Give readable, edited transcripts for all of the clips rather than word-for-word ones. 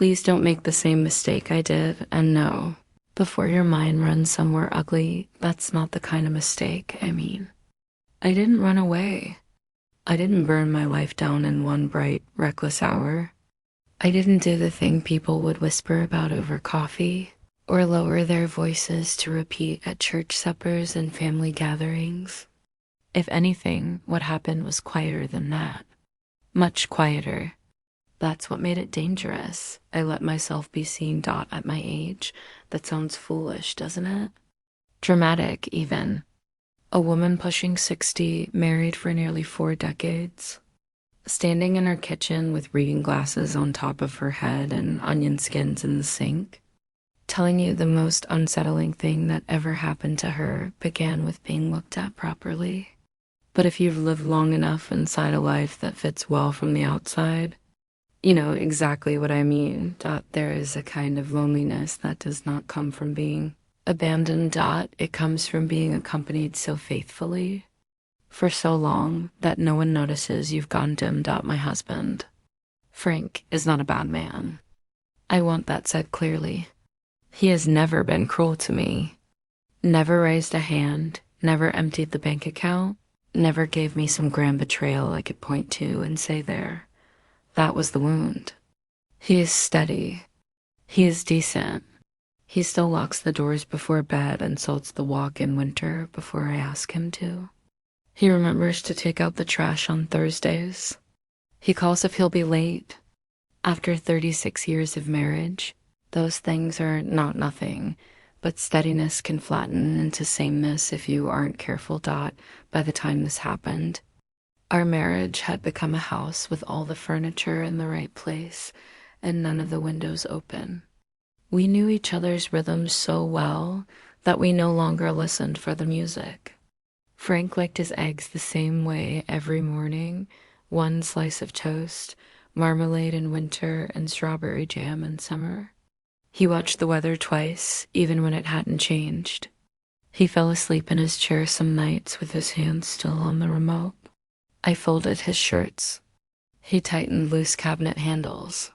Please don't make the same mistake I did, and no, before your mind runs somewhere ugly, that's not the kind of mistake I mean. I didn't run away. I didn't burn my life down in one bright, reckless hour. I didn't do the thing people would whisper about over coffee, or lower their voices to repeat at church suppers and family gatherings. If anything, what happened was quieter than that. Much quieter. That's what made it dangerous. I let myself be seen. At my age. That sounds foolish, doesn't it? Dramatic, even. A woman pushing 60, married for nearly 4 decades. Standing in her kitchen with reading glasses on top of her head and onion skins in the sink. Telling you the most unsettling thing that ever happened to her began with being looked at properly. But if you've lived long enough inside a life that fits well from the outside, you know exactly what I mean. There is a kind of loneliness that does not come from being abandoned. It comes from being accompanied so faithfully for so long that no one notices you've gone dim. My husband, Frank, is not a bad man. I want that said clearly. He has never been cruel to me. Never raised a hand, never emptied the bank account, never gave me some grand betrayal I could point to and say there. That was the wound. He is steady. He is decent. He still locks the doors before bed and salts the wok in winter before I ask him to. He remembers to take out the trash on Thursdays. He calls if he'll be late. After 36 years of marriage, those things are not nothing, but steadiness can flatten into sameness if you aren't careful. By the time this happened, our marriage had become a house with all the furniture in the right place and none of the windows open. We knew each other's rhythms so well that we no longer listened for the music. Frank liked his eggs the same way every morning, one slice of toast, marmalade in winter, and strawberry jam in summer. He watched the weather twice, even when it hadn't changed. He fell asleep in his chair some nights with his hands still on the remote. I folded his shirts. He tightened loose cabinet handles.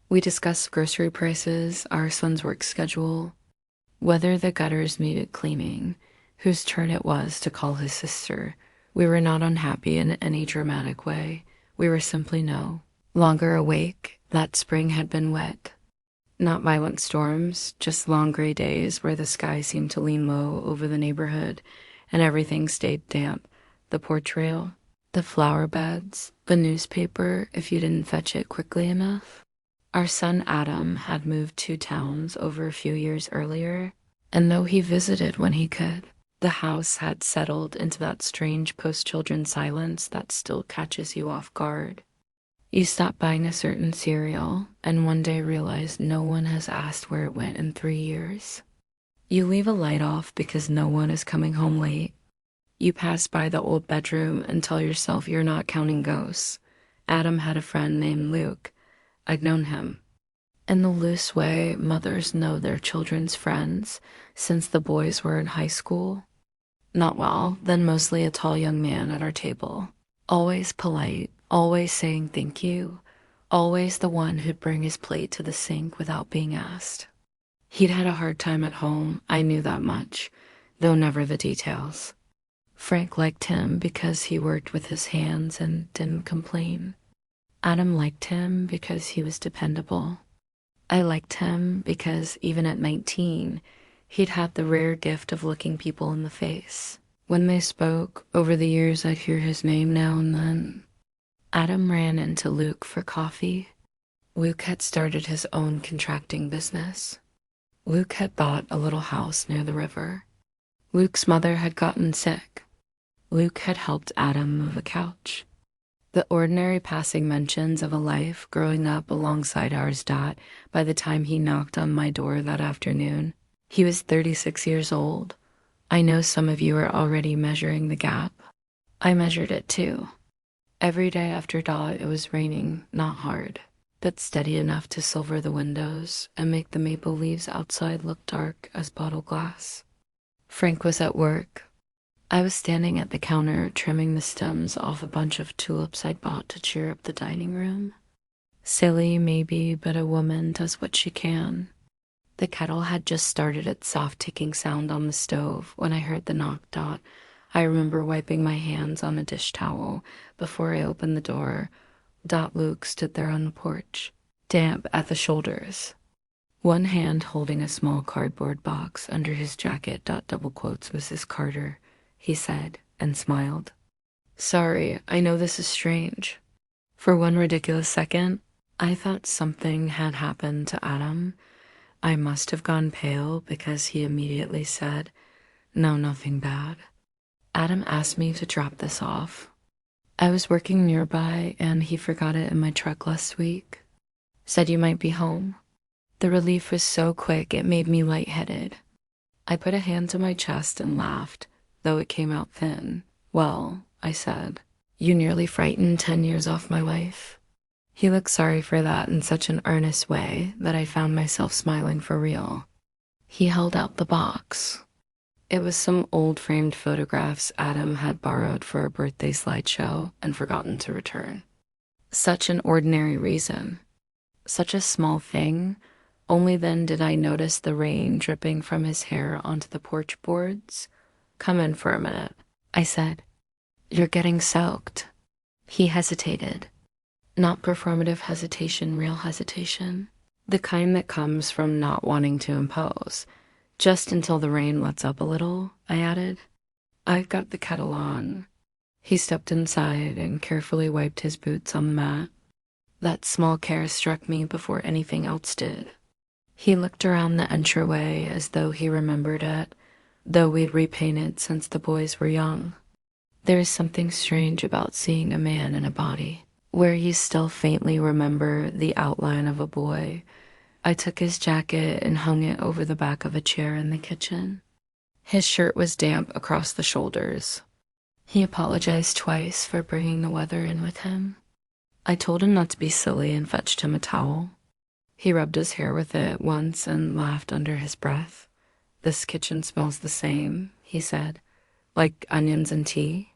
We discussed grocery prices, our son's work schedule, whether the gutters needed cleaning, whose turn it was to call his sister. We were not unhappy in any dramatic way. We were simply longer awake. That spring had been wet. Not violent storms, just long gray days where the sky seemed to lean low over the neighborhood and everything stayed damp. The portrayal, the flower beds, the newspaper if you didn't fetch it quickly enough. Our son Adam had moved 2 towns over a few years earlier, and though he visited when he could, the house had settled into that strange post-children silence that still catches you off guard. You stop buying a certain cereal, and one day realize no one has asked where it went in 3 years. You leave a light off because no one is coming home late. You pass by the old bedroom and tell yourself you're not counting ghosts. Adam had a friend named Luke. I'd known him. In the loose way mothers know their children's friends since the boys were in high school. Not well, then mostly a tall young man at our table. Always polite, always saying thank you, always the one who'd bring his plate to the sink without being asked. He'd had a hard time at home, I knew that much, though never the details. Frank liked him because he worked with his hands and didn't complain. Adam liked him because he was dependable. I liked him because even at 19, he'd had the rare gift of looking people in the face. When they spoke, over the years I'd hear his name now and then. Adam ran into Luke for coffee. Luke had started his own contracting business. Luke had bought a little house near the river. Luke's mother had gotten sick. Luke had helped Adam move a couch. The ordinary passing mentions of a life growing up alongside ours. By the time he knocked on my door that afternoon, he was 36 years old. I know some of you are already measuring the gap. I measured it too. Every day after it was raining, not hard, but steady enough to silver the windows and make the maple leaves outside look dark as bottle glass. Frank was at work. I was standing at the counter trimming the stems off a bunch of tulips I'd bought to cheer up the dining room. Silly, maybe, but a woman does what she can. The kettle had just started its soft ticking sound on the stove when I heard the knock. I remember wiping my hands on a dish towel before I opened the door. Luke stood there on the porch, damp at the shoulders, one hand holding a small cardboard box under his jacket. Double quotes, Mrs. Carter, he said, and smiled. Sorry, I know this is strange. For one ridiculous second, I thought something had happened to Adam. I must have gone pale because he immediately said, No, nothing bad. Adam asked me to drop this off. I was working nearby and he forgot it in my truck last week. Said you might be home. The relief was so quick it made me lightheaded. I put a hand to my chest and laughed, though it came out thin. Well, I said, you nearly frightened 10 years off my life. He looked sorry for that in such an earnest way that I found myself smiling for real. He held out the box. It was some old framed photographs Adam had borrowed for a birthday slideshow and forgotten to return. Such an ordinary reason. Such a small thing. Only then did I notice the rain dripping from his hair onto the porch boards. Come in for a minute, I said. You're getting soaked. He hesitated. Not performative hesitation, real hesitation. The kind that comes from not wanting to impose. Just until the rain lets up a little, I added. I've got the kettle on. He stepped inside and carefully wiped his boots on the mat. That small care struck me before anything else did. He looked around the entryway as though he remembered it, though we'd repainted since the boys were young. There is something strange about seeing a man in a body, where you still faintly remember the outline of a boy. I took his jacket and hung it over the back of a chair in the kitchen. His shirt was damp across the shoulders. He apologized twice for bringing the weather in with him. I told him not to be silly and fetched him a towel. He rubbed his hair with it once and laughed under his breath. This kitchen smells the same, he said, like onions and tea.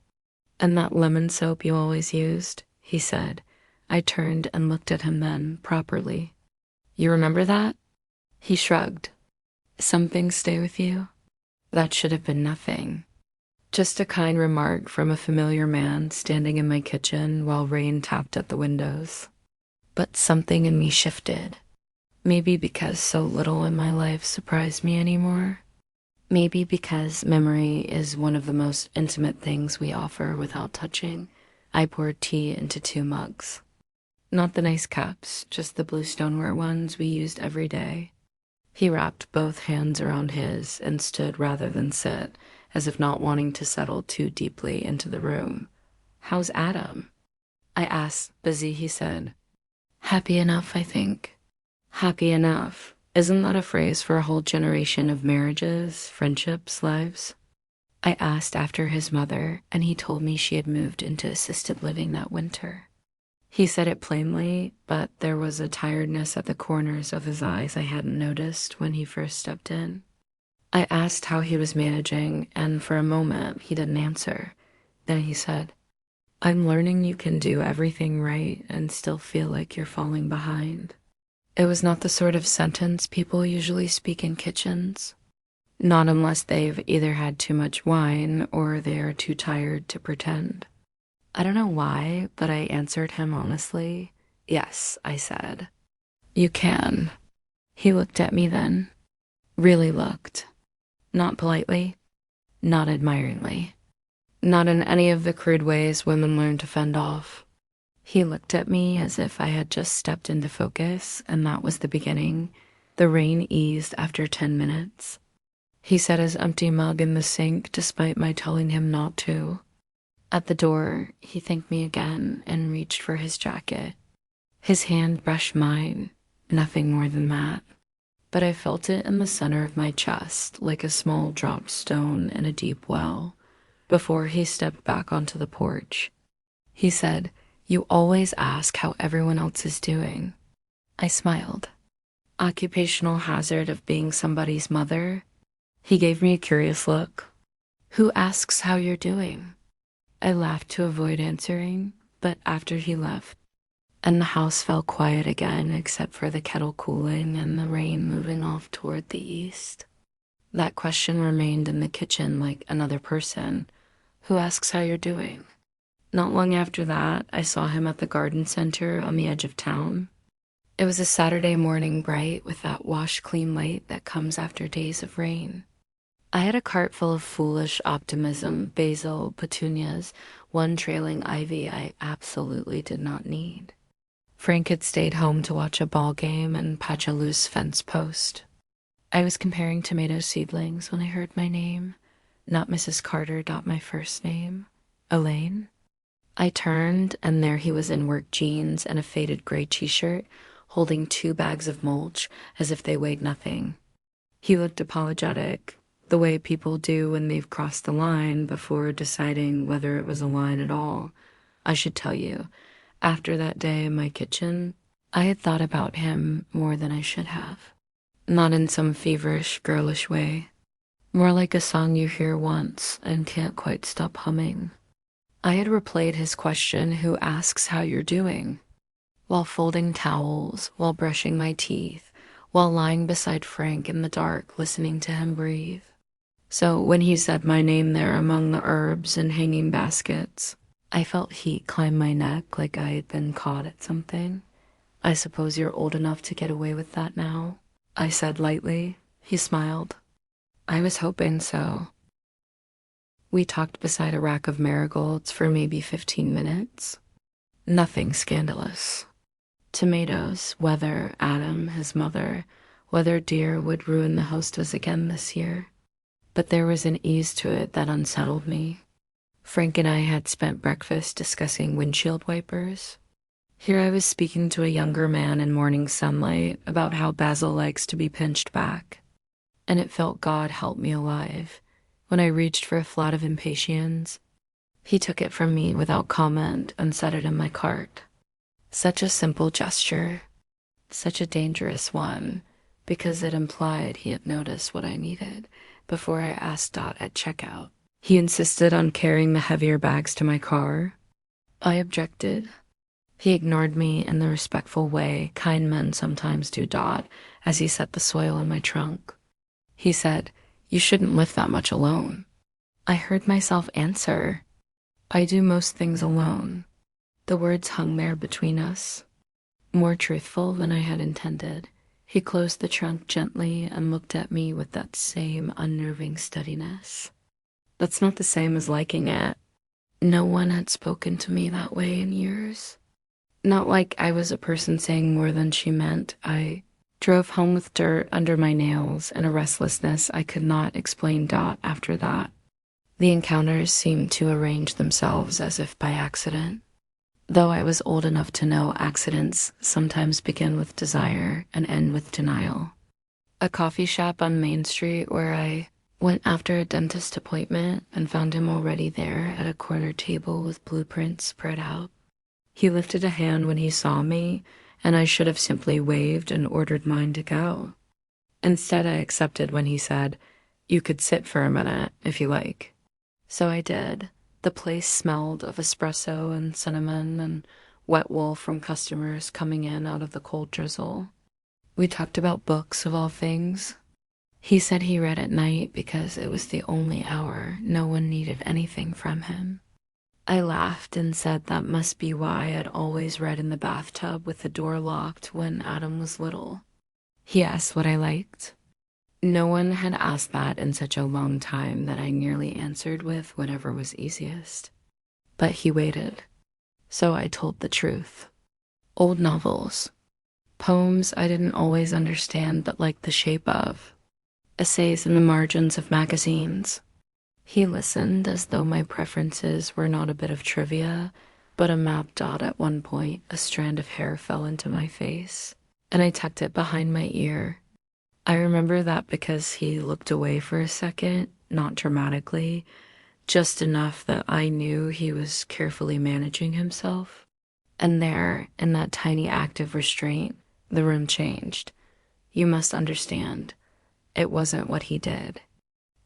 And that lemon soap you always used, he said. I turned and looked at him then, properly. You remember that? He shrugged. Some things stay with you? That should have been nothing. Just a kind remark from a familiar man standing in my kitchen while rain tapped at the windows. But something in me shifted. Maybe because so little in my life surprised me anymore. Maybe because memory is one of the most intimate things we offer without touching. I poured tea into 2 mugs. Not the nice cups, just the blue stoneware ones we used every day. He wrapped both hands around his and stood rather than sit, as if not wanting to settle too deeply into the room. How's Adam? I asked, busy, he said. Happy enough, I think. Happy enough. Isn't that a phrase for a whole generation of marriages, friendships, lives? I asked after his mother, and he told me she had moved into assisted living that winter. He said it plainly, but there was a tiredness at the corners of his eyes I hadn't noticed when he first stepped in. I asked how he was managing, and for a moment he didn't answer. Then he said, I'm learning you can do everything right and still feel like you're falling behind. It was not the sort of sentence people usually speak in kitchens. Not unless they've either had too much wine or they are too tired to pretend. I don't know why, but I answered him honestly. Yes, I said. You can. He looked at me then. Really looked. Not politely. Not admiringly. Not in any of the crude ways women learn to fend off. He looked at me as if I had just stepped into focus, and that was the beginning. The rain eased after 10 minutes. He set his empty mug in the sink despite my telling him not to. At the door, he thanked me again and reached for his jacket. His hand brushed mine, nothing more than that. But I felt it in the center of my chest, like a small dropped stone in a deep well, before he stepped back onto the porch. He said, You always ask how everyone else is doing. I smiled. Occupational hazard of being somebody's mother? He gave me a curious look. Who asks how you're doing? I laughed to avoid answering, but after he left, and the house fell quiet again except for the kettle cooling and the rain moving off toward the east. That question remained in the kitchen like another person who asks how you're doing. Not long after that, I saw him at the garden center on the edge of town. It was a Saturday morning bright with that wash clean light that comes after days of rain. I had a cart full of foolish optimism, basil, petunias, one trailing ivy I absolutely did not need. Frank had stayed home to watch a ball game and patch a loose fence post. I was comparing tomato seedlings when I heard my name. Not Mrs. Carter. My first name. Elaine. I turned, and there he was in work jeans and a faded gray t-shirt, holding 2 bags of mulch as if they weighed nothing. He looked apologetic, the way people do when they've crossed the line before deciding whether it was a line at all. I should tell you, after that day in my kitchen, I had thought about him more than I should have. Not in some feverish, girlish way. More like a song you hear once and can't quite stop humming. I had replayed his question, "Who asks how you're doing?" while folding towels, while brushing my teeth, while lying beside Frank in the dark, listening to him breathe. So when he said my name there among the herbs and hanging baskets, I felt heat climb my neck like I had been caught at something. "I suppose you're old enough to get away with that now," I said lightly. He smiled. "I was hoping so." We talked beside a rack of marigolds for maybe 15 minutes. Nothing scandalous. Tomatoes, weather, Adam, his mother, whether deer would ruin the hostess again this year. But there was an ease to it that unsettled me. Frank and I had spent breakfast discussing windshield wipers. Here I was speaking to a younger man in morning sunlight about how Basil likes to be pinched back. And it felt God help me alive. When I reached for a flat of impatiens, he took it from me without comment and set it in my cart. Such a simple gesture, such a dangerous one, because it implied he had noticed what I needed before I asked Dot at checkout. He insisted on carrying the heavier bags to my car. I objected. He ignored me in the respectful way kind men sometimes do Dot as he set the soil in my trunk. He said, "You shouldn't lift that much alone." I heard myself answer, "I do most things alone." The words hung there between us, more truthful than I had intended. He closed the trunk gently and looked at me with that same unnerving steadiness. That's not the same as liking it. No one had spoken to me that way in years. Not like I was a person saying more than she meant. I drove home with dirt under my nails and a restlessness I could not explain. After that, the encounters seemed to arrange themselves as if by accident. Though I was old enough to know accidents sometimes begin with desire and end with denial. A coffee shop on Main Street where I went after a dentist appointment and found him already there at a corner table with blueprints spread out. He lifted a hand when he saw me, and I should have simply waved and ordered mine to go. Instead, I accepted when he said, "You could sit for a minute, if you like." So I did. The place smelled of espresso and cinnamon and wet wool from customers coming in out of the cold drizzle. We talked about books of all things. He said he read at night because it was the only hour no one needed anything from him. I laughed and said that must be why I'd always read in the bathtub with the door locked when Adam was little. He asked what I liked. No one had asked that in such a long time that I nearly answered with whatever was easiest. But he waited, so I told the truth. Old novels. Poems I didn't always understand but liked the shape of. Essays in the margins of magazines. He listened as though my preferences were not a bit of trivia, but a map. At one point, a strand of hair fell into my face, and I tucked it behind my ear. I remember that because he looked away for a second, not dramatically, just enough that I knew he was carefully managing himself. And there, in that tiny act of restraint, the room changed. You must understand, it wasn't what he did.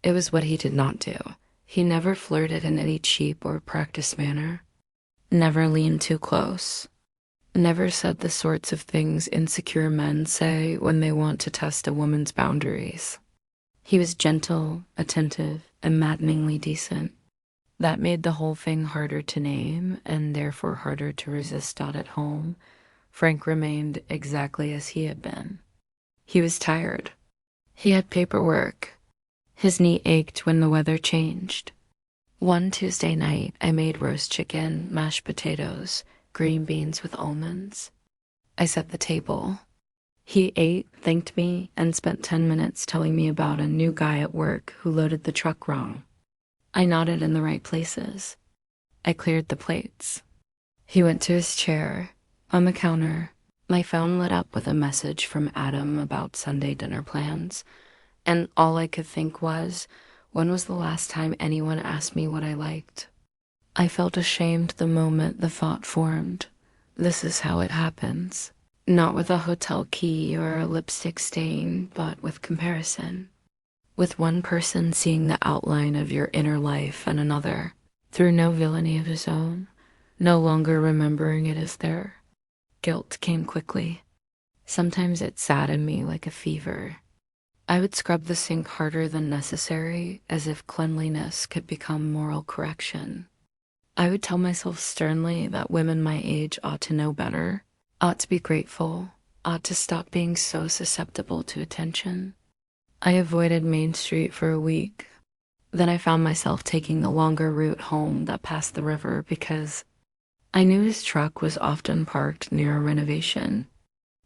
It was what he did not do. He never flirted in any cheap or practiced manner. Never leaned too close. Never said the sorts of things insecure men say when they want to test a woman's boundaries. He was gentle, attentive, and maddeningly decent. That made the whole thing harder to name and therefore harder to resist out at home. Frank remained exactly as he had been. He was tired. He had paperwork. His knee ached when the weather changed. One Tuesday night, I made roast chicken, mashed potatoes, green beans with almonds. I set the table. He ate, thanked me, and spent 10 minutes telling me about a new guy at work who loaded the truck wrong. I nodded in the right places. I cleared the plates. He went to his chair. On the counter, my phone lit up with a message from Adam about Sunday dinner plans, and all I could think was, when was the last time anyone asked me what I liked? I felt ashamed the moment the thought formed. This is how it happens. Not with a hotel key or a lipstick stain, but with comparison. With one person seeing the outline of your inner life and another, through no villainy of his own, no longer remembering it as there. Guilt came quickly. Sometimes it sat in me like a fever. I would scrub the sink harder than necessary, as if cleanliness could become moral correction. I would tell myself sternly that women my age ought to know better, ought to be grateful, ought to stop being so susceptible to attention. I avoided Main Street for a week. Then I found myself taking the longer route home that passed the river because I knew his truck was often parked near a renovation.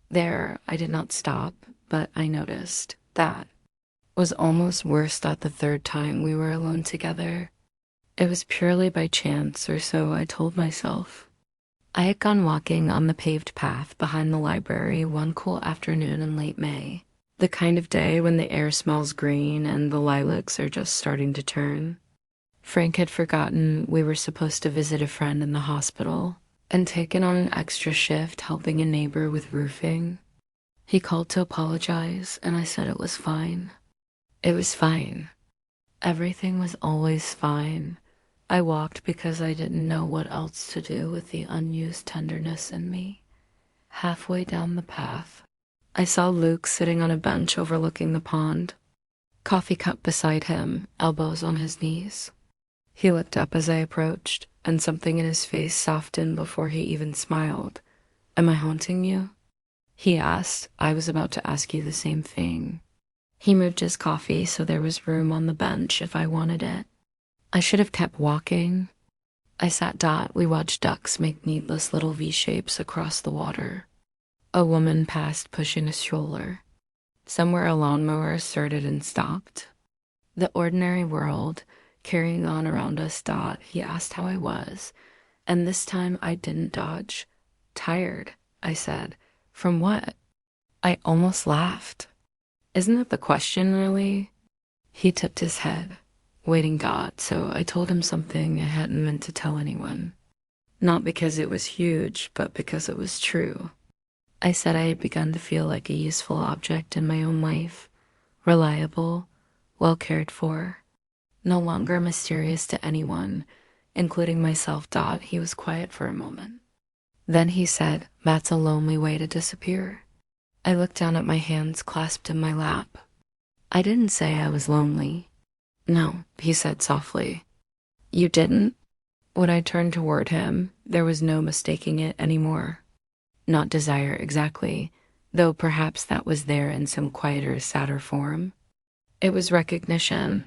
There, I did not stop, but I noticed. That was almost worse that the third time we were alone together. It was purely by chance, or so I told myself. I had gone walking on the paved path behind the library one cool afternoon in late May, the kind of day when the air smells green and the lilacs are just starting to turn. Frank had forgotten we were supposed to visit a friend in the hospital and taken on an extra shift helping a neighbor with roofing. He called to apologize, and I said it was fine. It was fine. Everything was always fine. I walked because I didn't know what else to do with the unused tenderness in me. Halfway down the path, I saw Luke sitting on a bench overlooking the pond, coffee cup beside him, elbows on his knees. He looked up as I approached, and something in his face softened before he even smiled. "Am I haunting you?" he asked. I was about to ask you the same thing. He moved his coffee so there was room on the bench if I wanted it. I should have kept walking. I sat dot. We watched ducks make needless little V-shapes across the water. A woman passed pushing a stroller. Somewhere a lawnmower started and stopped. The ordinary world, carrying on around us dot. He asked how I was, and this time I didn't dodge. "Tired," I said. "From what?" I almost laughed. "Isn't that the question, really?" He tipped his head, waiting dot, so I told him something I hadn't meant to tell anyone. Not because it was huge, but because it was true. I said I had begun to feel like a useful object in my own life, reliable, well cared for, no longer mysterious to anyone, including myself dot. He was quiet for a moment. Then he said, "That's a lonely way to disappear." I looked down at my hands clasped in my lap. I didn't say I was lonely. "No," he said softly. "You didn't?" When I turned toward him, there was no mistaking it anymore. Not desire exactly, though perhaps that was there in some quieter, sadder form. It was recognition.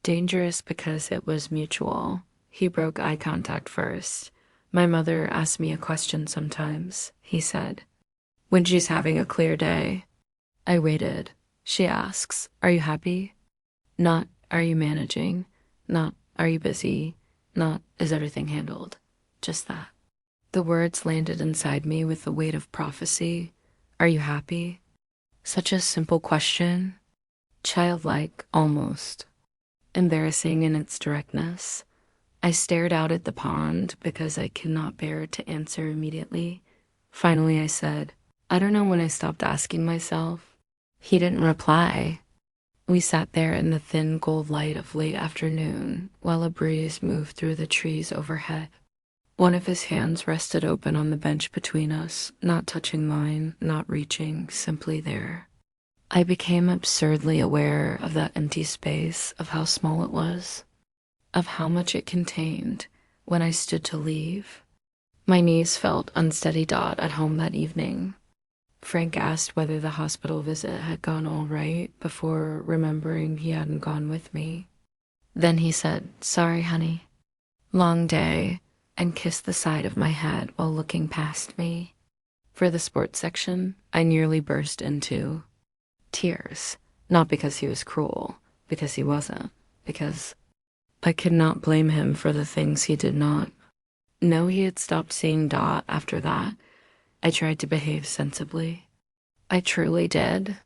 Dangerous because it was mutual. He broke eye contact first. "My mother asks me a question sometimes," he said. "When she's having a clear day." I waited. She asks, "Are you happy?" Not, "Are you managing?" Not, "Are you busy?" Not, "Is everything handled?" Just that. The words landed inside me with the weight of prophecy. "Are you happy?" Such a simple question. Childlike, almost. Embarrassing in its directness. I stared out at the pond because I could not bear to answer immediately. Finally, I said, "I don't know when I stopped asking myself." He didn't reply. We sat there in the thin gold light of late afternoon while a breeze moved through the trees overhead. One of his hands rested open on the bench between us, not touching mine, not reaching, simply there. I became absurdly aware of that empty space, of how small it was, of how much it contained when I stood to leave. My knees felt unsteady. At home that evening, Frank asked whether the hospital visit had gone all right before remembering he hadn't gone with me. Then he said, "Sorry, honey. Long day," and kissed the side of my head while looking past me. For the sports section, I nearly burst into tears. Not because he was cruel, because he wasn't, because I could not blame him for the things he did not. No, he had stopped seeing Dot after that. I tried to behave sensibly. I truly did.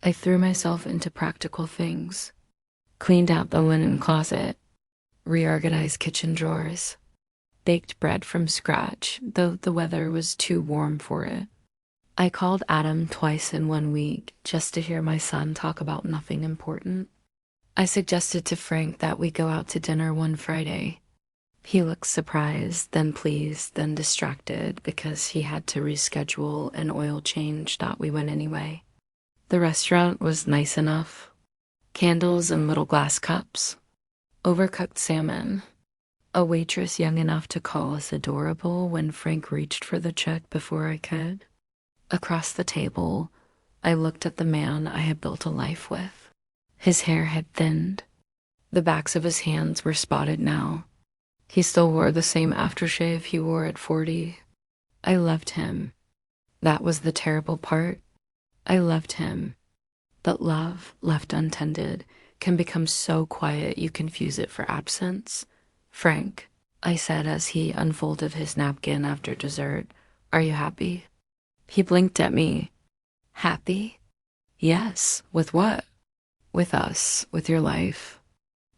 I threw myself into practical things, cleaned out the linen closet, reorganized kitchen drawers, baked bread from scratch, though the weather was too warm for it. I called Adam twice in 1 week just to hear my son talk about nothing important. I suggested to Frank that we go out to dinner one Friday. He looked surprised, then pleased, then distracted because he had to reschedule an oil change. We went anyway. The restaurant was nice enough. Candles in little glass cups. Overcooked salmon. A waitress young enough to call us adorable when Frank reached for the check before I could. Across the table, I looked at the man I had built a life with. His hair had thinned. The backs of his hands were spotted now. He still wore the same aftershave he wore at 40. I loved him. That was the terrible part. I loved him. But love, left untended, can become so quiet you confuse it for absence. "Frank," I said as he unfolded his napkin after dessert, "are you happy?" He blinked at me. "Happy?" "Yes. With what?" "With us, with your life."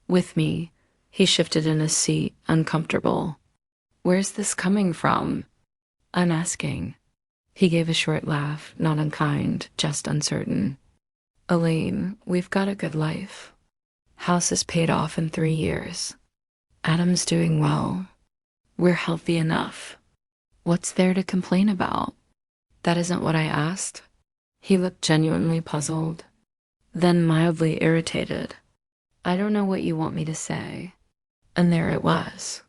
"With me." He shifted in his seat, uncomfortable. "Where's this coming from?" "I'm asking." He gave a short laugh, not unkind, just uncertain. "Elaine, we've got a good life. House is paid off in 3 years. Adam's doing well. We're healthy enough. What's there to complain about?" "That isn't what I asked." He looked genuinely puzzled, then mildly irritated. "I don't know what you want me to say." And there it was.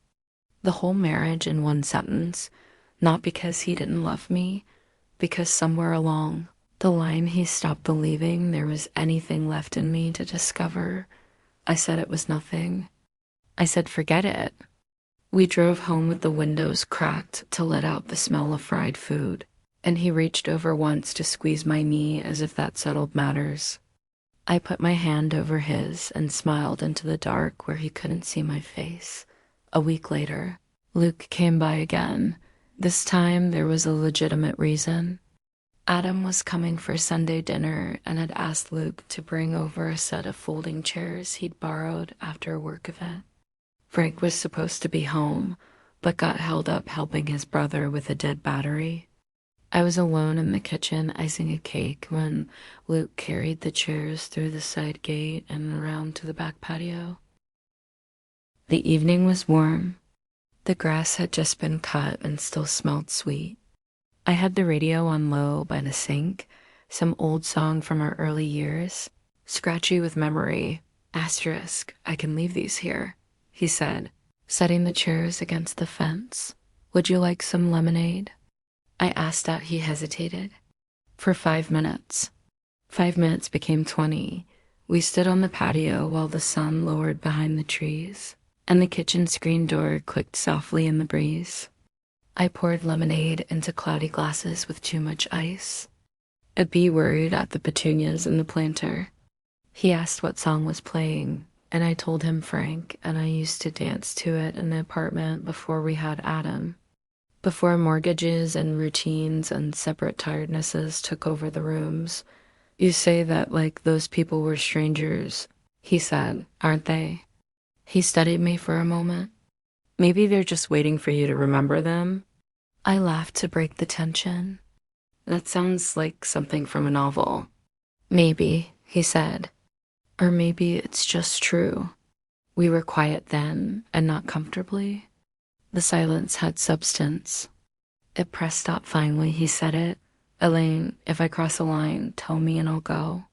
The whole marriage in one sentence, not because he didn't love me, because somewhere along the line he stopped believing there was anything left in me to discover. I said it was nothing. I said forget it. We drove home with the windows cracked to let out the smell of fried food, and he reached over once to squeeze my knee as if that settled matters. I put my hand over his and smiled into the dark where he couldn't see my face. A week later, Luke came by again. This time there was a legitimate reason. Adam was coming for Sunday dinner and had asked Luke to bring over a set of folding chairs he'd borrowed after a work event. Frank was supposed to be home, but got held up helping his brother with a dead battery. I was alone in the kitchen icing a cake when Luke carried the chairs through the side gate and around to the back patio. The evening was warm. The grass had just been cut and still smelled sweet. I had the radio on low by the sink, some old song from our early years, scratchy with memory. Asterisk, I can leave these here, he said, setting the chairs against the fence. Would you like some lemonade? I asked that. He hesitated. For 5 minutes. 5 minutes became 20. We stood on the patio while the sun lowered behind the trees, and the kitchen screen door clicked softly in the breeze. I poured lemonade into cloudy glasses with too much ice. A bee worried at the petunias in the planter. He asked what song was playing, and I told him Frank, and I used to dance to it in the apartment before we had Adam. Before mortgages and routines and separate tirednesses took over the rooms. You say that like those people were strangers, he said, aren't they? He studied me for a moment. Maybe they're just waiting for you to remember them. I laughed to break the tension. That sounds like something from a novel. Maybe, he said. Or maybe it's just true. We were quiet then, and not comfortably. The silence had substance. It pressed stop finally, he said it. Elaine, if I cross a line, tell me and I'll go.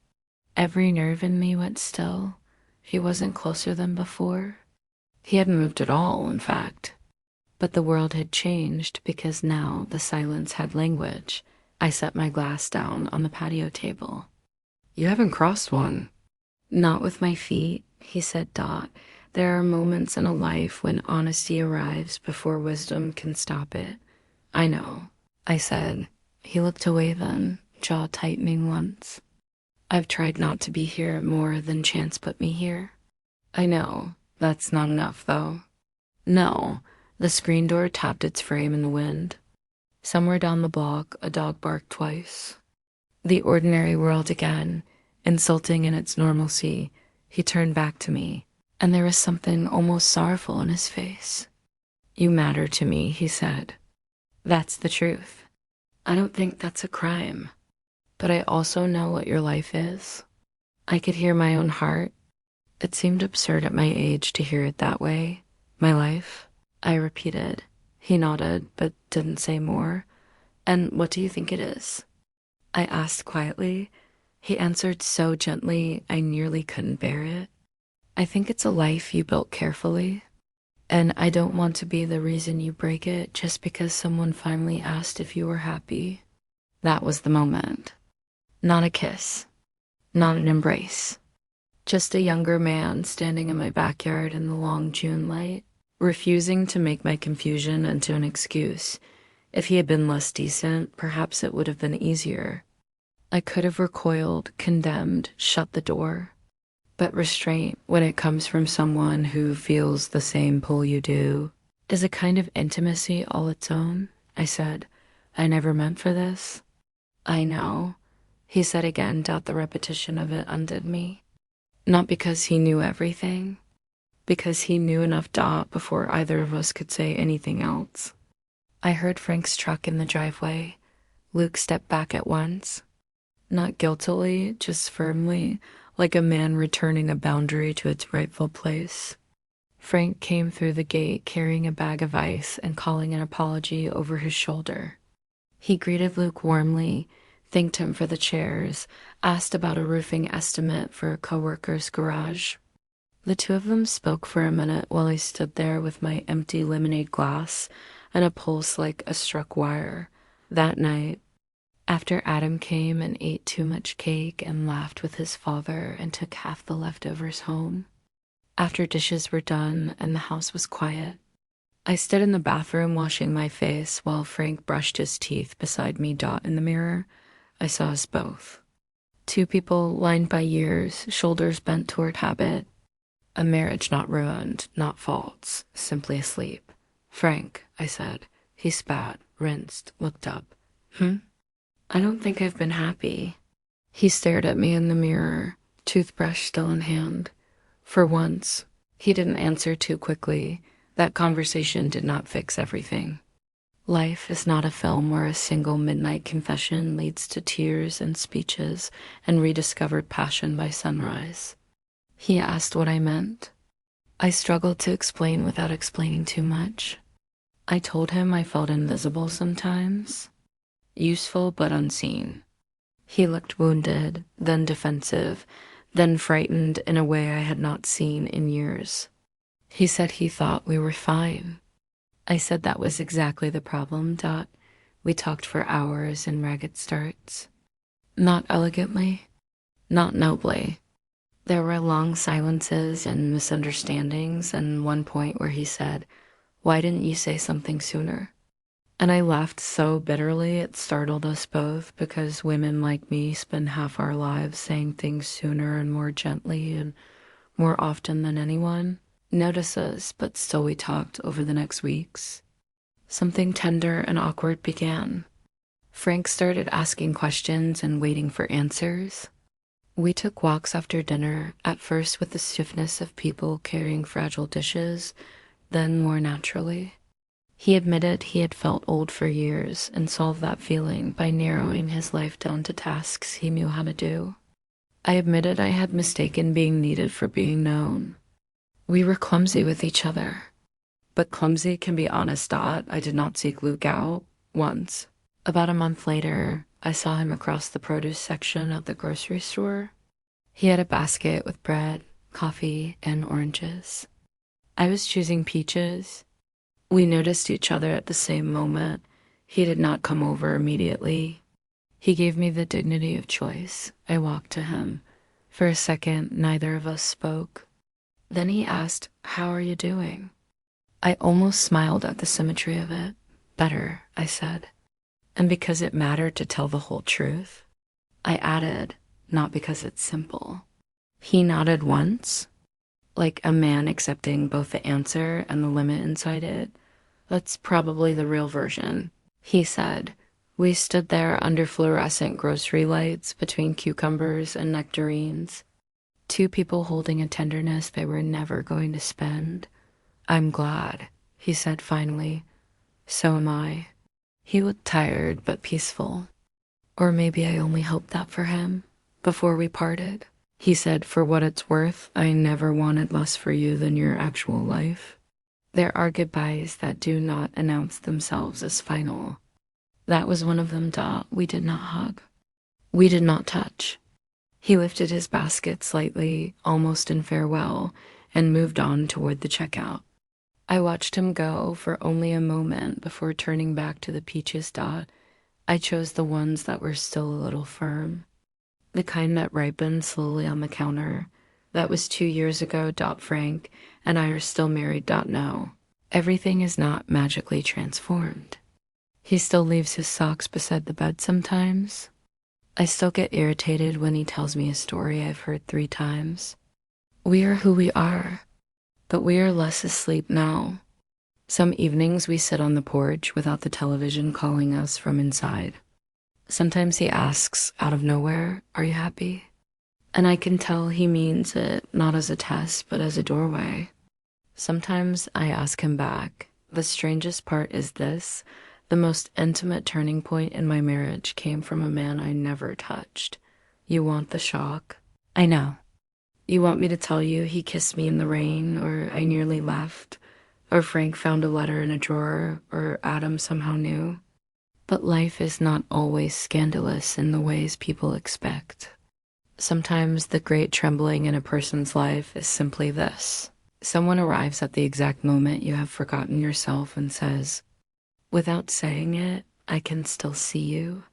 Every nerve in me went still. He wasn't closer than before. He hadn't moved at all, in fact. But the world had changed because now the silence had language. I set my glass down on the patio table. You haven't crossed one. Not with my feet, he said. There are moments in a life when honesty arrives before wisdom can stop it. I know, I said. He looked away then, jaw tightening once. I've tried not to be here more than chance put me here. I know, that's not enough though. No, the screen door tapped its frame in the wind. Somewhere down the block, a dog barked twice. The ordinary world again, insulting in its normalcy. He turned back to me, and there was something almost sorrowful in his face. You matter to me, he said. That's the truth. I don't think that's a crime. But I also know what your life is. I could hear my own heart. It seemed absurd at my age to hear it that way. My life, I repeated. He nodded, but didn't say more. And what do you think it is? I asked quietly. He answered so gently I nearly couldn't bear it. I think it's a life you built carefully. And I don't want to be the reason you break it just because someone finally asked if you were happy. That was the moment. Not a kiss. Not an embrace. Just a younger man standing in my backyard in the long June light, refusing to make my confusion into an excuse. If he had been less decent, perhaps it would have been easier. I could have recoiled, condemned, shut the door. But restraint, when it comes from someone who feels the same pull you do, is a kind of intimacy all its own, I said. I never meant for this. I know, he said again. The repetition of it undid me. Not because he knew everything, because he knew enough before either of us could say anything else. I heard Frank's truck in the driveway. Luke stepped back at once. Not guiltily, just firmly, like a man returning a boundary to its rightful place. Frank came through the gate carrying a bag of ice and calling an apology over his shoulder. He greeted Luke warmly, thanked him for the chairs, asked about a roofing estimate for a coworker's garage. The two of them spoke for a minute while I stood there with my empty lemonade glass and a pulse like a struck wire. That night, after Adam came and ate too much cake and laughed with his father and took half the leftovers home, after dishes were done and the house was quiet, I stood in the bathroom washing my face while Frank brushed his teeth beside me. In the mirror, I saw us both. Two people lined by years, shoulders bent toward habit. A marriage not ruined, not faults, simply asleep. Frank, I said. He spat, rinsed, looked up. I don't think I've been happy. He stared at me in the mirror, toothbrush still in hand. For once, he didn't answer too quickly. That conversation did not fix everything. Life is not a film where a single midnight confession leads to tears and speeches and rediscovered passion by sunrise. He asked what I meant. I struggled to explain without explaining too much. I told him I felt invisible sometimes. Useful but unseen. He looked wounded, then defensive, then frightened in a way I had not seen in years. He said he thought we were fine. I said that was exactly the problem. We talked for hours in ragged starts. Not elegantly, not nobly. There were long silences and misunderstandings, and one point where he said, "Why didn't you say something sooner?" And I laughed so bitterly it startled us both, because women like me spend half our lives saying things sooner and more gently and more often than anyone. Notice us, but still we talked over the next weeks. Something tender and awkward began. Frank started asking questions and waiting for answers. We took walks after dinner, at first with the stiffness of people carrying fragile dishes, then more naturally. He admitted he had felt old for years and solved that feeling by narrowing his life down to tasks he knew how to do. I admitted I had mistaken being needed for being known. We were clumsy with each other. But clumsy can be honest. I did not seek Luke out once. About a month later, I saw him across the produce section of the grocery store. He had a basket with bread, coffee, and oranges. I was choosing peaches. We noticed each other at the same moment. He did not come over immediately. He gave me the dignity of choice. I walked to him. For a second, neither of us spoke. Then he asked, "How are you doing?" I almost smiled at the symmetry of it. "Better," I said. And because it mattered to tell the whole truth, I added, "Not because it's simple." He nodded once, like a man accepting both the answer and the limit inside it. "That's probably the real version," he said. We stood there under fluorescent grocery lights between cucumbers and nectarines. Two people holding a tenderness they were never going to spend. "I'm glad," he said finally. "So am I." He looked tired but peaceful. Or maybe I only hoped that for him. Before we parted, he said, "For what it's worth, I never wanted less for you than your actual life." There are goodbyes that do not announce themselves as final. That was one of them. We did not hug. We did not touch. He lifted his basket slightly, almost in farewell, and moved on toward the checkout. I watched him go for only a moment before turning back to the peaches. I chose the ones that were still a little firm. The kind that ripened slowly on the counter. That was 2 years ago. Frank and I are still married. No. Everything is not magically transformed. He still leaves his socks beside the bed sometimes. I still get irritated when he tells me a story I've heard 3 times. We are who we are, but we are less asleep now. Some evenings we sit on the porch without the television calling us from inside. Sometimes he asks, out of nowhere, "Are you happy?" And I can tell he means it not as a test, but as a doorway. Sometimes I ask him back. The strangest part is this. The most intimate turning point in my marriage came from a man I never touched. You want the shock? I know. You want me to tell you he kissed me in the rain, or I nearly left, or Frank found a letter in a drawer, or Adam somehow knew? But life is not always scandalous in the ways people expect. Sometimes the great trembling in a person's life is simply this. Someone arrives at the exact moment you have forgotten yourself and says, "Without saying it, I can still see you."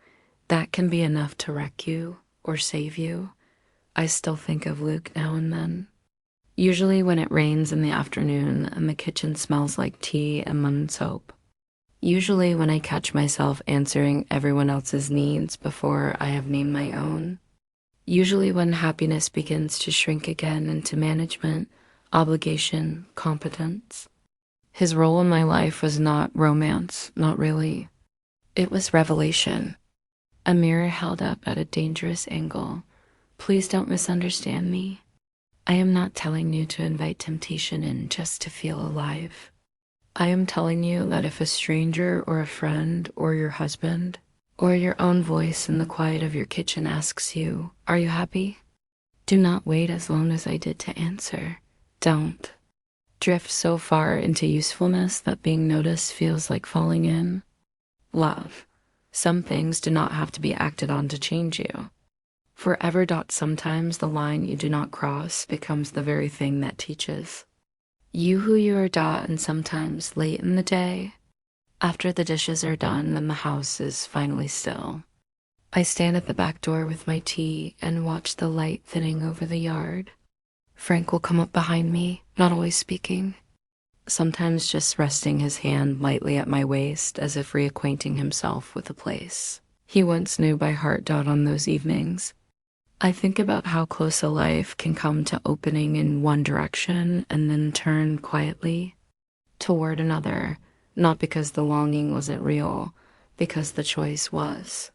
That can be enough to wreck you or save you. I still think of Luke now and then. Usually when it rains in the afternoon and the kitchen smells like tea and lemon soap. Usually when I catch myself answering everyone else's needs before I have named my own. Usually when happiness begins to shrink again into management, obligation, competence. His role in my life was not romance, not really. It was revelation. A mirror held up at a dangerous angle. Please don't misunderstand me. I am not telling you to invite temptation in just to feel alive. I am telling you that if a stranger or a friend or your husband or your own voice in the quiet of your kitchen asks you, "Are you happy?" do not wait as long as I did to answer. Don't. Drift so far into usefulness that being noticed feels like falling in. Love. Some things do not have to be acted on to change you. Forever. Sometimes the line you do not cross becomes the very thing that teaches. You who you are. And sometimes late in the day, after the dishes are done and the house is finally still, I stand at the back door with my tea and watch the light thinning over the yard. Frank will come up behind me, not always speaking, sometimes just resting his hand lightly at my waist as if reacquainting himself with the place he once knew by heart. On those evenings, I think about how close a life can come to opening in one direction and then turn quietly toward another, not because the longing wasn't real, because the choice was.